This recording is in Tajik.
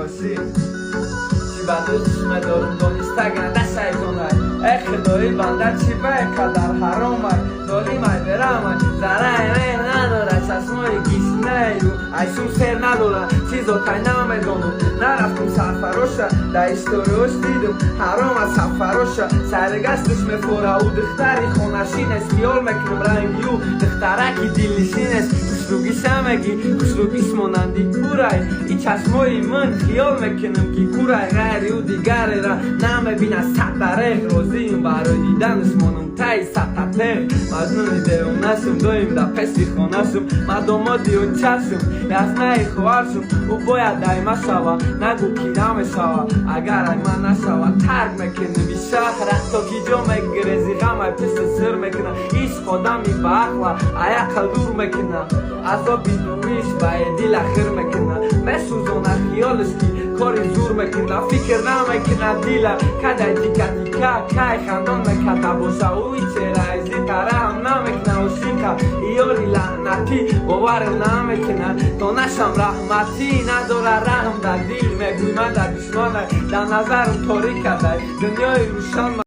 così ci vado su me dormo Instagram da sai com'è doi banda ci becca dal haromai doli mai veramai darai menadora sasmoi kisneyu ai su sernadora cizo tainame donu naraftum safarosha da istorios didum haroma safarosha sargastus me fora udhtari khonashines kiol meknum rangiu dkhtaraki dilishines Rugisamegi, Rugis monandi kurai, ichasmoi man, kiol meknum ki kurai, gari udi garera, name bina satare, rozim baro didanus monum tai satate, maznuni de unasum doim da pesi khonasum, madomodi unchasum, yaznai khoarsum, uboya dai masava, nagu kirame sava, agar ay manasava, targ meknum bishahra, to ki jo megrezi gama pesi sir mekna, is khodami bakhla, aya khaldur mekna. Azobi duish baedi la khir mekna mesuzona khiolski kori zur mekna fikr na mekna dila kada dikatika kai khandon mekata bosa uichera izi taram na mekna usinka ioli la nati bovar na mekna to nasham rahmati nadora rahm da dil me guimada dushmana da nazar torika da dunyoy rushan